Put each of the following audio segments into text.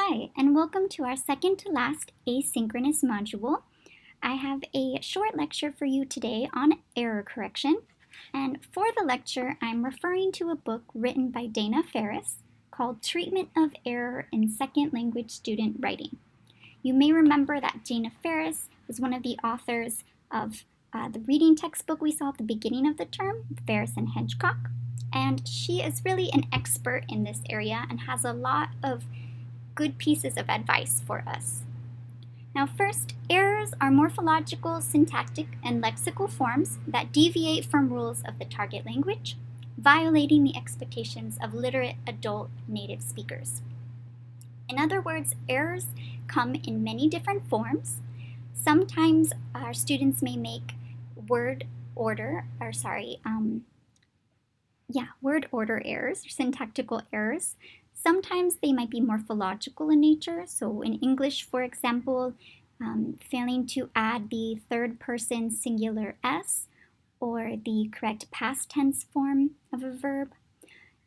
Hi, and welcome to our second to last asynchronous module. I have a short lecture for you today on error correction. And for the lecture, I'm referring to a book written by Dana Ferris called Treatment of Error in Second Language Student Writing. You may remember that Dana Ferris was one of the authors of the reading textbook we saw at the beginning of the term, Ferris and Hedgecock. And she is really an expert in this area and has a lot of good pieces of advice for us. Now first, errors are morphological, syntactic, and lexical forms that deviate from rules of the target language, violating the expectations of literate adult native speakers. In other words, errors come in many different forms. Sometimes our students may make word order errors or syntactical errors. Sometimes they might be morphological in nature. So in English, for example, failing to add the third person singular s or the correct past tense form of a verb.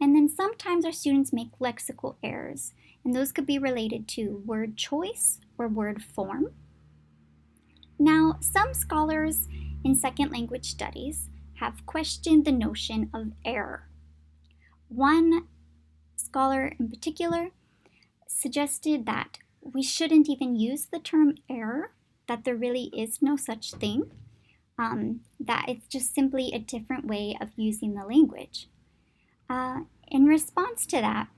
And then sometimes our students make lexical errors, and those could be related to word choice or word form. Now, some scholars in second language studies have questioned the notion of error. One scholar in particular suggested that we shouldn't even use the term error, that there really is no such thing, that it's just simply a different way of using the language. In response to that,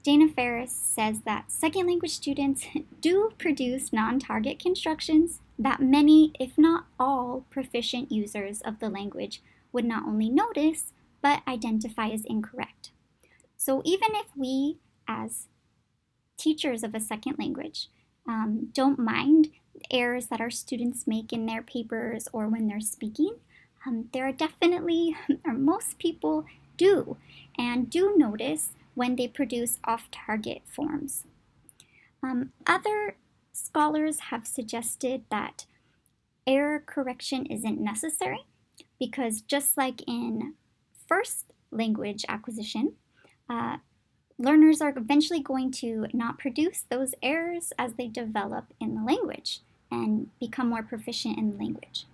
Dana Ferris says that second language students do produce non-target constructions that many, if not all, proficient users of the language would not only notice, but identify as incorrect. So even if we, as teachers of a second language, don't mind errors that our students make in their papers or when they're speaking, there are definitely, or most people do, and do notice when they produce off-target forms. Other scholars have suggested that error correction isn't necessary because just like in first language acquisition, learners are eventually going to not produce those errors as they develop in the language and become more proficient in the language.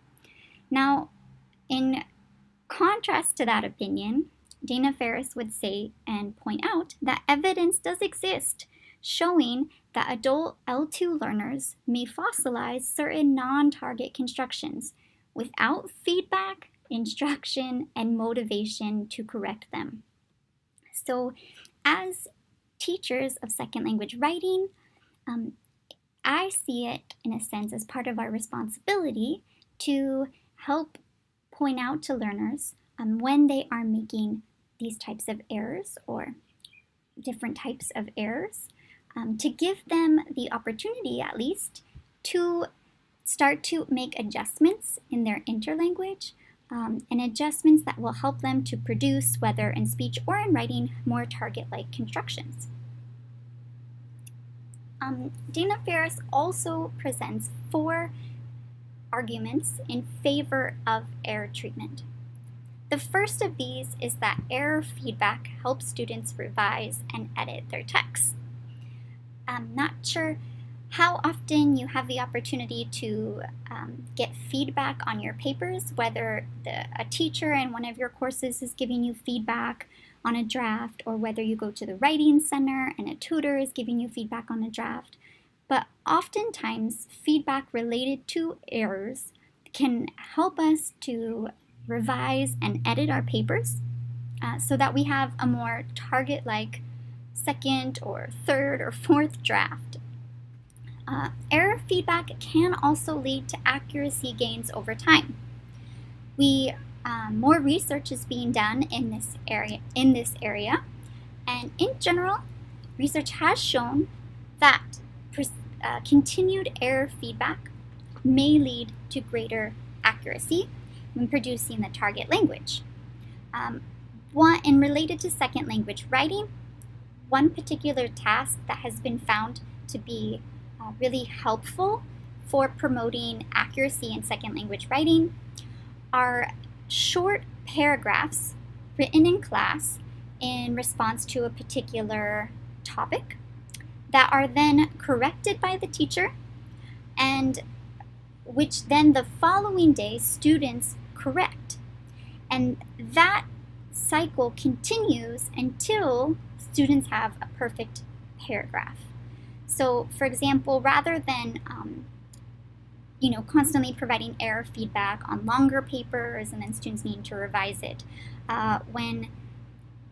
Now, in contrast to that opinion, Dana Ferris would say and point out that evidence does exist showing that adult L2 learners may fossilize certain non-target constructions without feedback, instruction, and motivation to correct them. So as teachers of second language writing, I see it in a sense as part of our responsibility to help point out to learners when they are making these types of errors or different types of errors, to give them the opportunity at least to start to make adjustments in their interlanguage and adjustments that will help them to produce, whether in speech or in writing, more target-like constructions. Dana Ferris also presents 4 arguments in favor of error treatment. The first of these is that error feedback helps students revise and edit their texts. I'm not sure how often you have the opportunity to get feedback on your papers, whether a teacher in one of your courses is giving you feedback on a draft, or whether you go to the writing center and a tutor is giving you feedback on a draft. But oftentimes, feedback related to errors can help us to revise and edit our papers so that we have a more target-like second or third or fourth draft. Error feedback can also lead to accuracy gains over time. More research is being done in this area, and in general, research has shown that continued error feedback may lead to greater accuracy when producing the target language. And related to second language writing, one particular task that has been found to be really helpful for promoting accuracy in second language writing are short paragraphs written in class in response to a particular topic. that are then corrected by the teacher, and which then the following day students correct. And that cycle continues until students have a perfect paragraph. So, for example, rather than constantly providing error feedback on longer papers and then students needing to revise it, when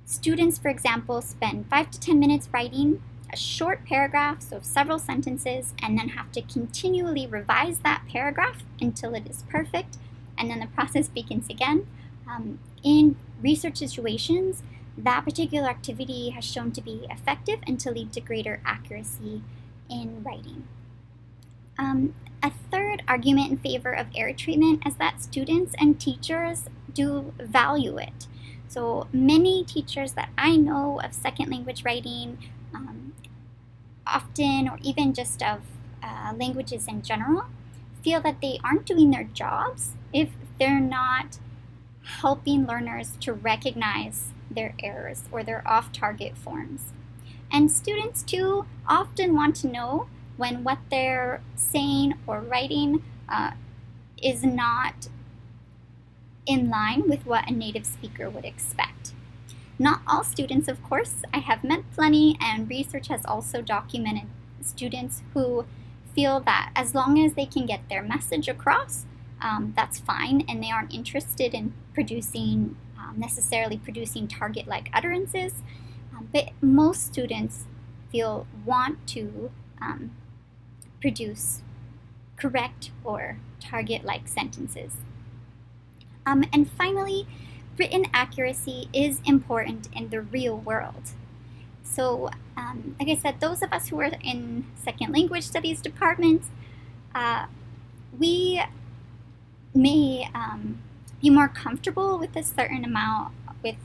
students, for example, spend 5 to 10 minutes writing a short paragraph, so several sentences, and then have to continually revise that paragraph until it is perfect, and then the process begins again. In research situations, that particular activity has shown to be effective and to lead to greater accuracy in writing. A third argument in favor of error treatment is that students and teachers do value it. So many teachers that I know of second language writing, often, or even just of languages in general, feel that they aren't doing their jobs if they're not helping learners to recognize their errors or their off-target forms. And students too often want to know when what they're saying or writing is not in line with what a native speaker would expect. Not all students, of course. I have met plenty, and research has also documented students who feel that as long as they can get their message across, that's fine, and they aren't interested in necessarily producing target-like utterances. But most students want to produce correct or target-like sentences. And finally, written accuracy is important in the real world. So, like I said, those of us who are in second language studies departments, we may be more comfortable with a certain amount, with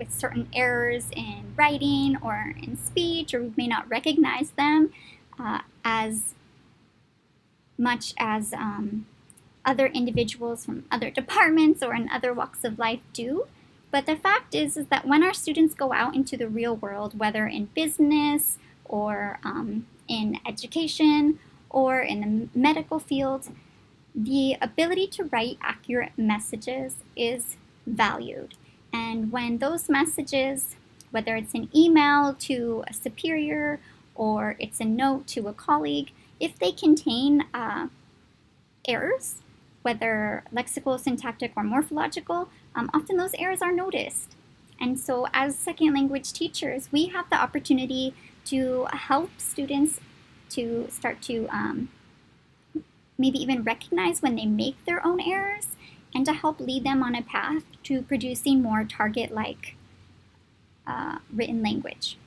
certain errors in writing or in speech, or we may not recognize them as much as other individuals from other departments or in other walks of life do. But the fact is that when our students go out into the real world, whether in business or in education or in the medical field, the ability to write accurate messages is valued. And when those messages, whether it's an email to a superior or it's a note to a colleague, if they contain errors, whether lexical, syntactic, or morphological, often those errors are noticed. And so as second language teachers, we have the opportunity to help students to start to maybe even recognize when they make their own errors, and to help lead them on a path to producing more target-like written language.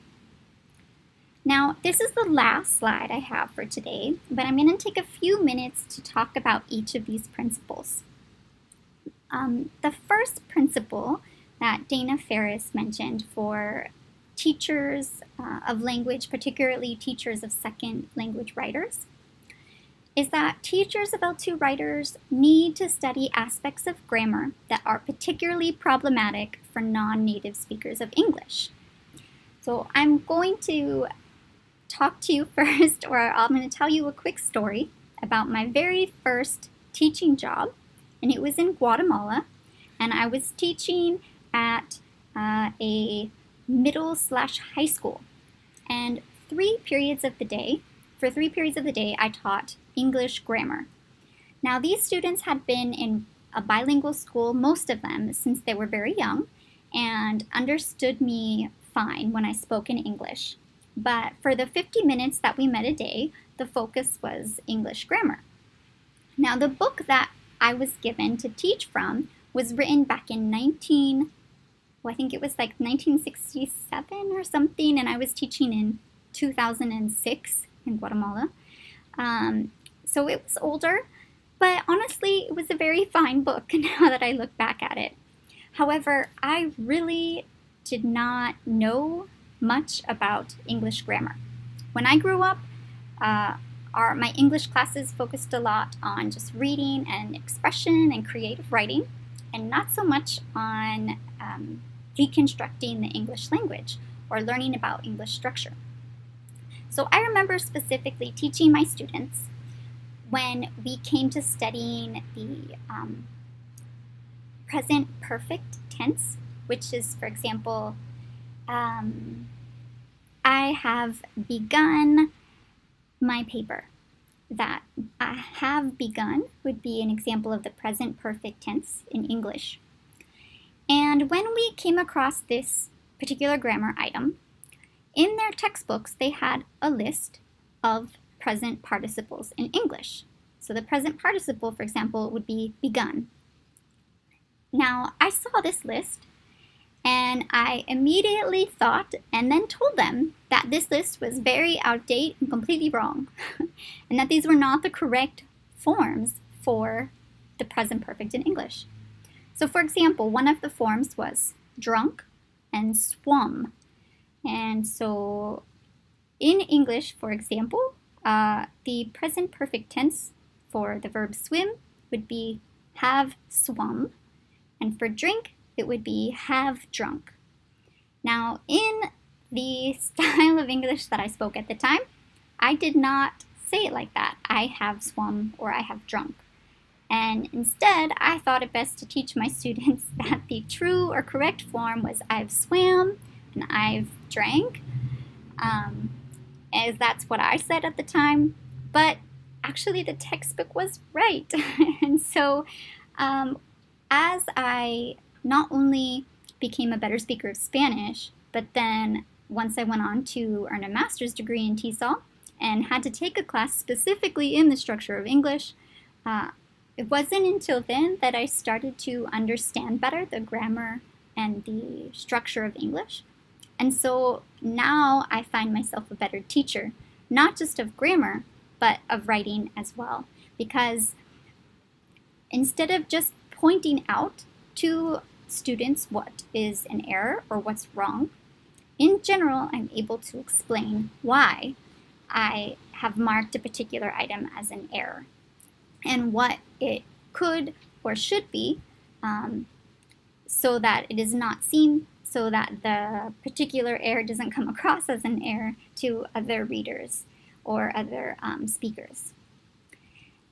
Now, this is the last slide I have for today, but I'm going to take a few minutes to talk about each of these principles. The first principle that Dana Ferris mentioned for teachers of language, particularly teachers of second language writers, is that teachers of L2 writers need to study aspects of grammar that are particularly problematic for non-native speakers of English. So I'm going to talk to you first, or I'm going to tell you a quick story about my very first teaching job, and it was in Guatemala, and I was teaching at a middle/high school, and for 3 periods of the day, I taught English grammar. Now, these students had been in a bilingual school, most of them, since they were very young, and understood me fine when I spoke in English. But for the 50 minutes that we met a day, the focus was English grammar. Now, the book that I was given to teach from was written back in 1967 or something, and I was teaching in 2006 in Guatemala. So it was older, but honestly, it was a very fine book now that I look back at it. However, I really did not know much about English grammar. When I grew up, my English classes focused a lot on just reading and expression and creative writing, and not so much on deconstructing the English language or learning about English structure. So I remember specifically teaching my students when we came to studying the present perfect tense, which is, for example, I have begun my paper. That I have begun would be an example of the present perfect tense in English. And when we came across this particular grammar item, in their textbooks they had a list of present participles in English. So the present participle, for example, would be begun. Now, I saw this list and I immediately thought and then told them that this list was very out of date and completely wrong, and that these were not the correct forms for the present perfect in English. So for example, one of the forms was drunk and swum. And so in English, for example, the present perfect tense for the verb swim would be have swum, and for drink, it would be have drunk. Now, in the style of English that I spoke at the time, I did not say it like that. I have swum or I have drunk. And instead, I thought it best to teach my students that the true or correct form was I've swam and I've drank, as that's what I said at the time. But actually, the textbook was right. And so, as I not only became a better speaker of Spanish, but then once I went on to earn a master's degree in TESOL and had to take a class specifically in the structure of English, it wasn't until then that I started to understand better the grammar and the structure of English. And so now I find myself a better teacher, not just of grammar, but of writing as well. Because instead of just pointing out to students what is an error or what's wrong, in general, I'm able to explain why I have marked a particular item as an error and what it could or should be, so that it is not seen, so that the particular error doesn't come across as an error to other readers or other speakers.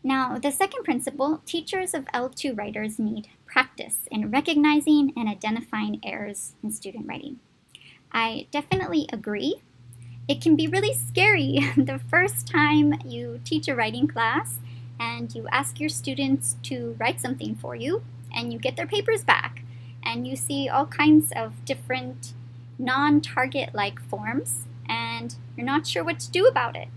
Now, the second principle, teachers of L2 writers need practice in recognizing and identifying errors in student writing. I definitely agree. It can be really scary the first time you teach a writing class and you ask your students to write something for you and you get their papers back and you see all kinds of different non-target-like forms and you're not sure what to do about it.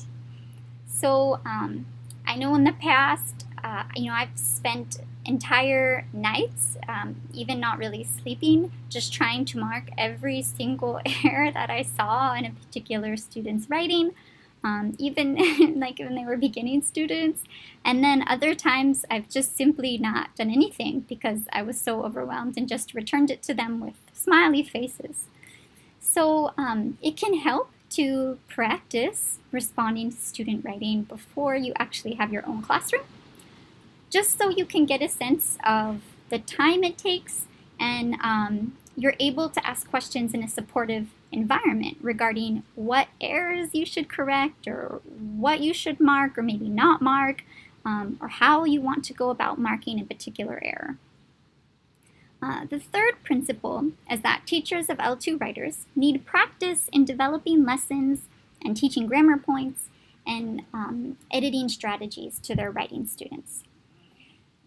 So I know in the past, I've spent entire nights, even not really sleeping, just trying to mark every single error that I saw in a particular student's writing, even like when they were beginning students. And then other times I've just simply not done anything because I was so overwhelmed and just returned it to them with smiley faces. So it can help to practice responding to student writing before you actually have your own classroom, just so you can get a sense of the time it takes and you're able to ask questions in a supportive environment regarding what errors you should correct or what you should mark or maybe not mark, or how you want to go about marking a particular error. The third principle is that teachers of L2 writers need practice in developing lessons and teaching grammar points and editing strategies to their writing students.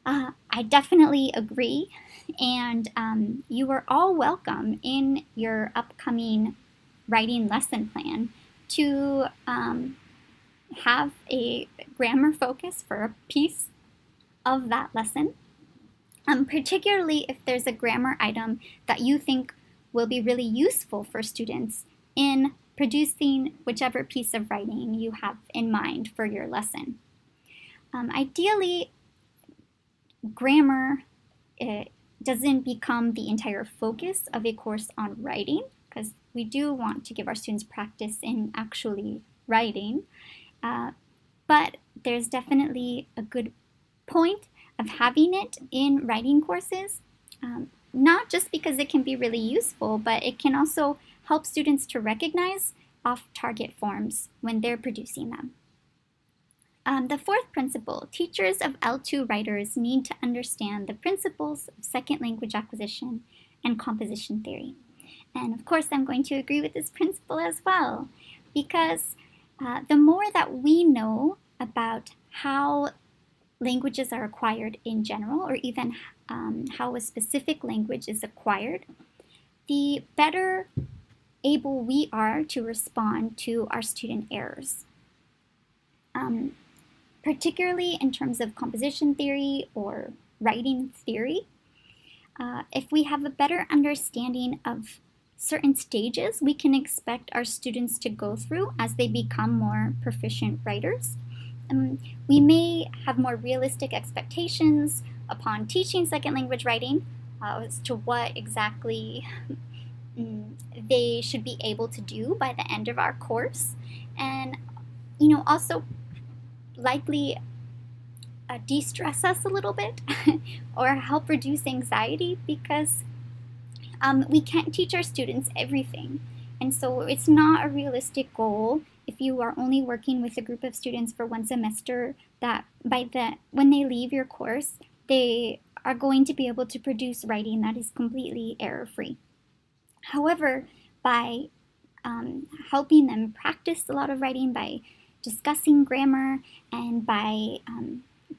I definitely agree, and you are all welcome in your upcoming writing lesson plan to have a grammar focus for a piece of that lesson. Particularly if there's a grammar item that you think will be really useful for students in producing whichever piece of writing you have in mind for your lesson. Ideally, grammar doesn't become the entire focus of a course on writing, because we do want to give our students practice in actually writing, but there's definitely a good point of having it in writing courses, not just because it can be really useful, but it can also help students to recognize off-target forms when they're producing them. The fourth principle, teachers of L2 writers need to understand the principles of second language acquisition and composition theory. And of course, I'm going to agree with this principle as well, because the more that we know about how languages are acquired in general, or even how a specific language is acquired, the better able we are to respond to our student errors. Particularly in terms of composition theory or writing theory, if we have a better understanding of certain stages we can expect our students to go through as they become more proficient writers, we may have more realistic expectations upon teaching second language writing as to what exactly they should be able to do by the end of our course, and also likely de-stress us a little bit or help reduce anxiety, because we can't teach our students everything, and so it's not a realistic goal if you are only working with a group of students for one semester that when they leave your course they are going to be able to produce writing that is completely error-free. However, by helping them practice a lot of writing, by discussing grammar, and by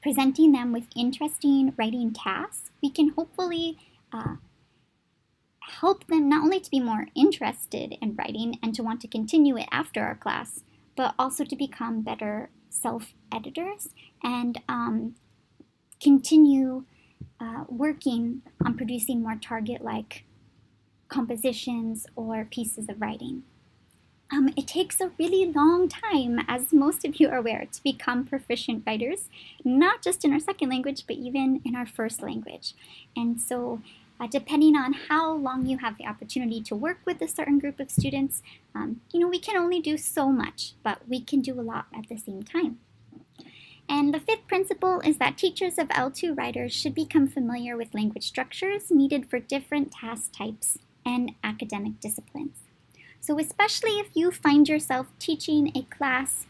presenting them with interesting writing tasks, we can hopefully help them not only to be more interested in writing and to want to continue it after our class, but also to become better self-editors and continue working on producing more target-like compositions or pieces of writing. It takes a really long time, as most of you are aware, to become proficient writers, not just in our second language, but even in our first language. And so depending on how long you have the opportunity to work with a certain group of students, we can only do so much, but we can do a lot at the same time. And the fifth principle is that teachers of L2 writers should become familiar with language structures needed for different task types and academic disciplines. So especially if you find yourself teaching a class,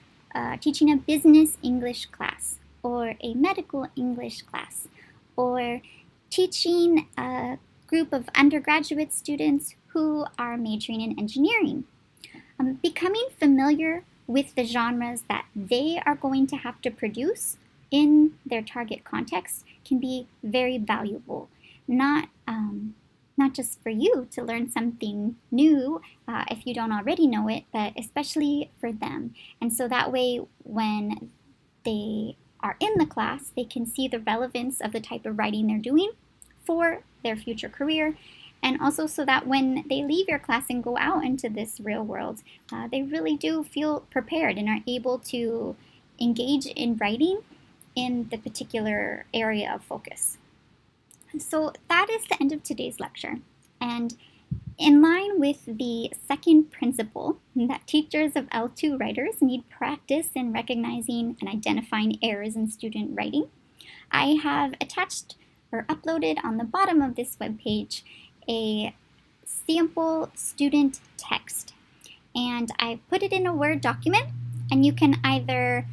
teaching a business English class, or a medical English class, or teaching a group of undergraduate students who are majoring in engineering, becoming familiar with the genres that they are going to have to produce in their target context can be very valuable. Not just for you to learn something new if you don't already know it, but especially for them. And so that way, when they are in the class, they can see the relevance of the type of writing they're doing for their future career, and also so that when they leave your class and go out into this real world, they really do feel prepared and are able to engage in writing in the particular area of focus. So that is the end of today's lecture. And in line with the second principle, that teachers of L2 writers need practice in recognizing and identifying errors in student writing, I have attached or uploaded on the bottom of this webpage a sample student text. And I put it in a Word document, and you can either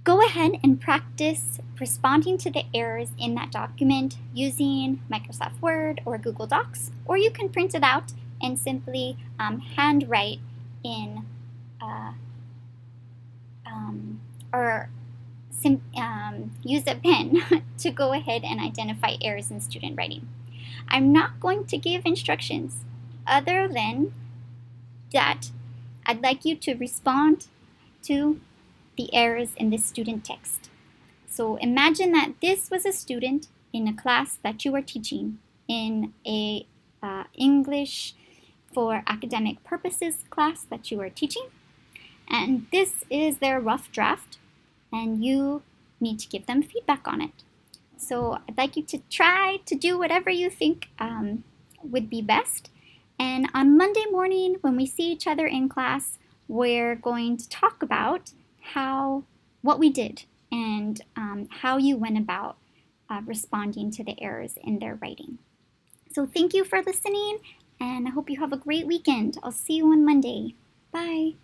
go ahead and practice responding to the errors in that document using Microsoft Word or Google Docs, or you can print it out and simply handwrite in use a pen to go ahead and identify errors in student writing. I'm not going to give instructions other than that I'd like you to respond to the errors in this student text. So imagine that this was a student in a class that you are teaching in a English for academic purposes class that you are teaching, and this is their rough draft, and you need to give them feedback on it. So I'd like you to try to do whatever you think would be best, and on Monday morning when we see each other in class, we're going to talk about what we did and how you went about responding to the errors in their writing. So thank you for listening, and I hope you have a great weekend. I'll see you on Monday. Bye!